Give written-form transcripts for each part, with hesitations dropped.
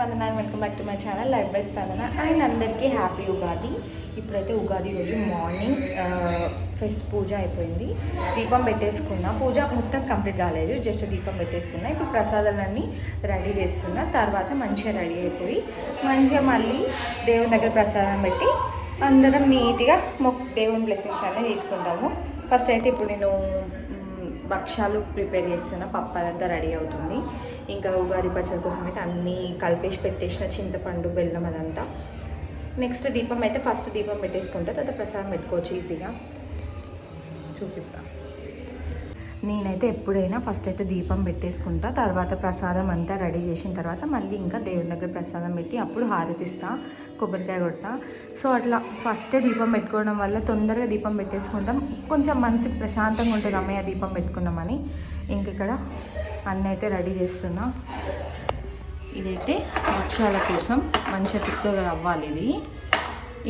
స్పందన and welcome back to my channel life by స్పందన. And అందరికీ హ్యాపీ ఉగాది. ఇప్పుడైతే ఉగాది రోజు మార్నింగ్ ఫస్ట్ పూజ అయిపోయింది, దీపం పెట్టేసుకున్నా. పూజ మొత్తం కంప్లీట్ కాలేదు, జస్ట్ దీపం పెట్టేసుకున్నా. ఇప్పుడు ప్రసాదాలన్నీ రెడీ చేస్తున్నా. తర్వాత మంచిగా రెడీ అయిపోయి మంచిగా మళ్ళీ దేవుని దగ్గర ప్రసాదం పెట్టి అందరం నీట్గా దేవుని బ్లెస్సింగ్స్ అన్నీ తీసుకుంటాము. ఫస్ట్ అయితే ఇప్పుడు నేను భక్షాలు ప్రిపేర్ చేస్తున్నా, పప్పు అదంతా రెడీ అవుతుంది. ఇంకా ఉగాది పచ్చడి కోసం అయితే అన్నీ కలిపేసి పెట్టేసిన, చింతపండు బెల్లం అదంతా. నెక్స్ట్ దీపం అయితే ఫస్ట్ దీపం పెట్టేసుకుంటా, తర్వాత ప్రసాదం పెట్టుకోవచ్చు ఈజీగా. చూపిస్తాను. నేనైతే ఎప్పుడైనా ఫస్ట్ అయితే దీపం పెట్టేసుకుంటా, తర్వాత ప్రసాదం అంతా రెడీ చేసిన తర్వాత మళ్ళీ ఇంకా దేవుని దగ్గర ప్రసాదం పెట్టి అప్పుడు హారతిస్తా, కొబ్బరికాయ కొడతా. సో అట్లా ఫస్టే దీపం పెట్టుకోవడం వల్ల తొందరగా దీపం పెట్టేసుకుంటాం, కొంచెం మనసుకి ప్రశాంతంగా ఉంటుంది అమ్మయ్య దీపం పెట్టుకున్నామని. ఇంక ఇక్కడ అన్నీ అయితే రెడీ చేస్తున్నా. ఇదైతే భక్షాల కోసం మంచిగా తిక్కగా అవ్వాలి ఇది.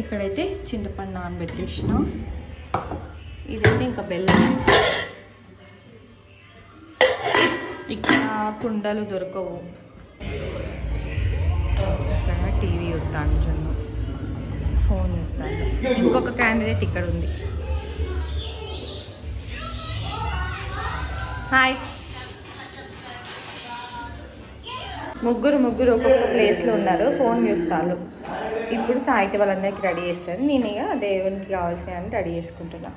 ఇక్కడైతే చింతపండు నానబెట్టేసిన. ఇదైతే ఇంకా బెల్లం. ఇక్కడ కుండలు దొరకవు. ఇక్కడ టీవీ చూస్తాను, జున్ను ఫోన్ చూస్తాను. ఇంకొక క్యాండిడేట్ ఇక్కడ ఉంది. హాయ్. ముగ్గురు ఒక్కొక్క ప్లేస్లో ఉన్నారు, ఫోన్ చూస్తారు. ఇప్పుడు సాయితే వాళ్ళందరికీ రెడీ చేస్తారు. నేను ఇక దేవునికి కావాల్సినవి రెడీ చేసుకుంటున్నా.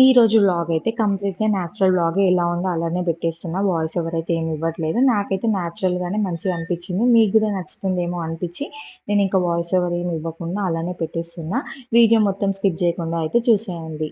ఈ రోజు వ్లాగ్ అయితే కంప్లీట్గా న్యాచురల్ వ్లాగ్ ఎలా ఉందో అలానే పెట్టేస్తున్నా. వాయిస్ ఓవర్ అయితే ఏమి ఇవ్వట్లేదు. నాకైతే న్యాచురల్గానే మంచిగా అనిపించింది, మీకు కూడా నచ్చుతుందేమో అనిపించి నేను ఇంకా వాయిస్ ఓవర్ ఏమి ఇవ్వకుండా అలానే పెట్టేస్తున్నా. వీడియో మొత్తం స్కిప్ చేయకుండా అయితే చూసేయండి.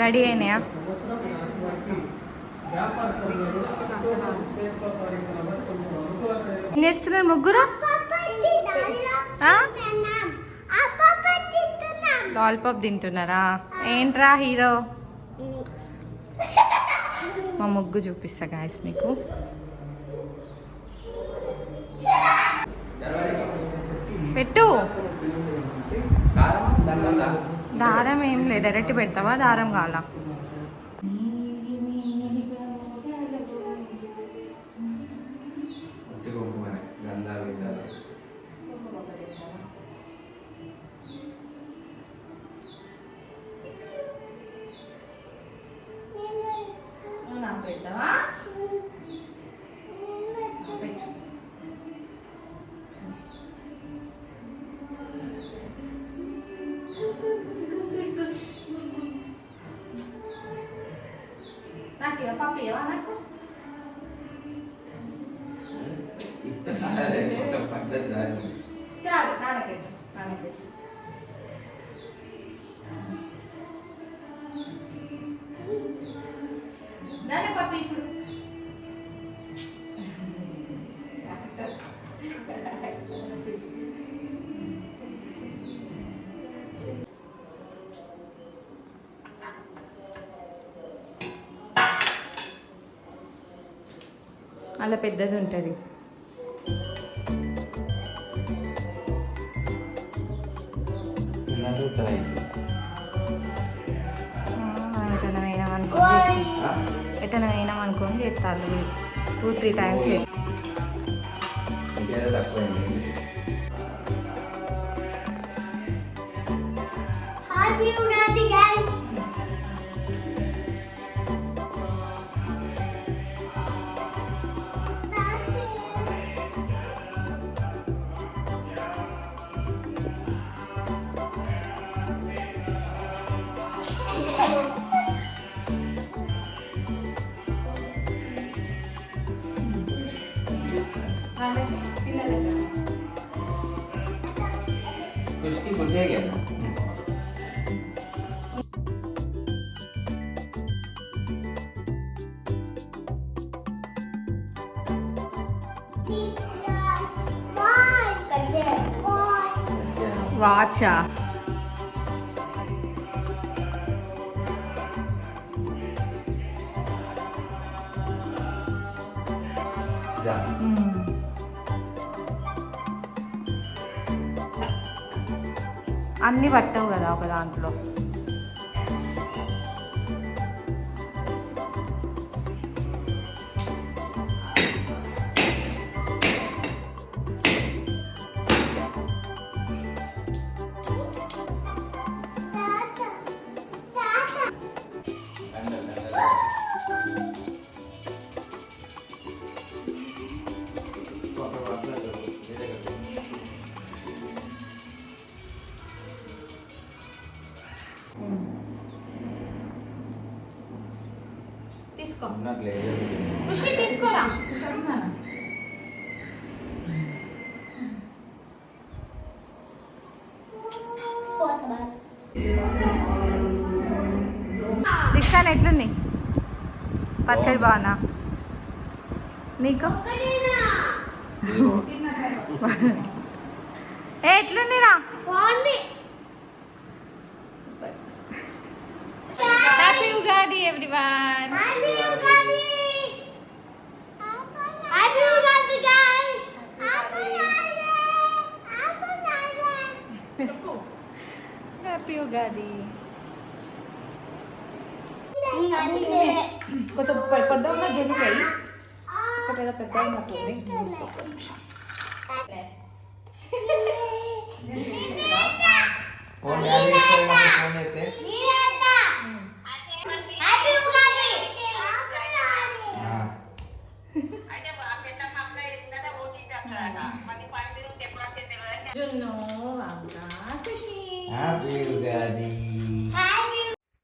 రెడీ అయినాయా? ఏం చేస్తున్నారు ముగ్గురు? లాలీపాప్ తింటున్నారా? ఏంట్రా హీరో? మా ముగ్గు చూపిస్తా గాయస్ మీకు. పెట్టు. దారం ఏం లేదు, డైరెక్ట్ పెడతావా? దారం కావాలా? నాకు పెడతావా? నాకు ఇవ్వ పాప, ఇవ్వ నాకు. చాలు, నాన్నకి నాన్నకి. నాన్న పాప ఇప్పుడు అలా పెద్దది ఉంటుంది. ఎటైనా అయినా అనుకోని చేస్తారు 2-3 టైమ్స్. उसकी बुझेगा ना। వాచా? అన్నీ పట్టవు కదా ఒక దాంట్లో. తీసుకో ఖుషి, తీసుకోరా. దిక్షాన్ ఎట్లుంది? పచ్చడి బాగున్నా నీకు? ఏ ఎట్లుందిరా? Super. Happy Ugadi everyone. Happy Ugadi. Happy Ugadi guys. Happy Ugadi. కొంచెం పెద్ద ఉన్న జరుగుతాయి, ఒకటి ఏదో పెద్ద ఉన్నట్టుంది.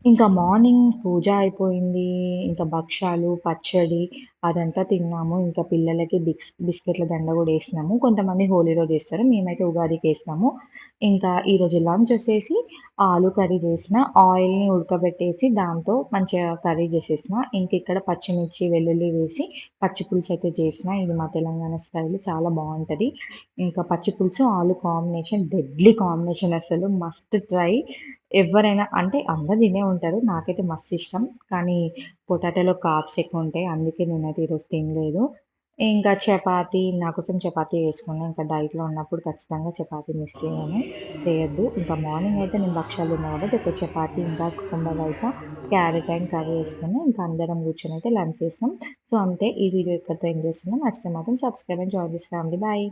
ఇంకా మార్నింగ్ పూజ అయిపోయింది. ఇంకా భక్షాలు, పచ్చడి అదంతా తిన్నాము. ఇంకా పిల్లలకి బిస్కెట్ల దండ కూడా వేసినాము. కొంతమంది హోలీ రోజు వేస్తారు, మేమైతే ఉగాదికి వేసినాము. ఇంకా ఈరోజు లంచ్ వచ్చేసి ఆలు కర్రీ చేసిన, ఆయిల్ని ఉడకబెట్టేసి దాంతో మంచిగా కర్రీ చేసేసిన. ఇంక ఇక్కడ పచ్చిమిర్చి, వెల్లుల్లి వేసి పచ్చి పులుసు అయితే చేసిన. ఇది మా తెలంగాణ స్టైల్, చాలా బాగుంటుంది. ఇంకా పచ్చి పులుసు ఆలు కాంబినేషన్ డెడ్లీ కాంబినేషన్, అసలు మస్ట్ ట్రై. ఎవరైనా అంటే అందరు తినే ఉంటారు, నాకైతే మస్తు ఇష్టం. కానీ పొటాటోలో కార్బ్స్ ఎక్కువ ఉంటాయి, అందుకే నేనైతే ఈరోజు తినలేదు. ఇంకా చపాతీ నా కోసం చపాతీ వేసుకున్నా. ఇంకా డైట్‌లో ఉన్నప్పుడు ఖచ్చితంగా చపాతీ మిస్ చేయను. చేయొద్దు. ఇంకా మార్నింగ్ అయితే నేను భక్షాలు తిన్నా కాబట్టి ఇప్పుడు చపాతీ ఇంకా కుండ రైతా, క్యారెట్ అండ్ కర్రీ వేసుకుని ఇంకా అందరం కూర్చొని అయితే లంచ్ చేసాం. సో, అంతే ఈ వీడియో ఇక్కడితో ఎండ్ చేస్తున్నాం. నచ్చితే మాత్రం subscribe and join this family. Bye.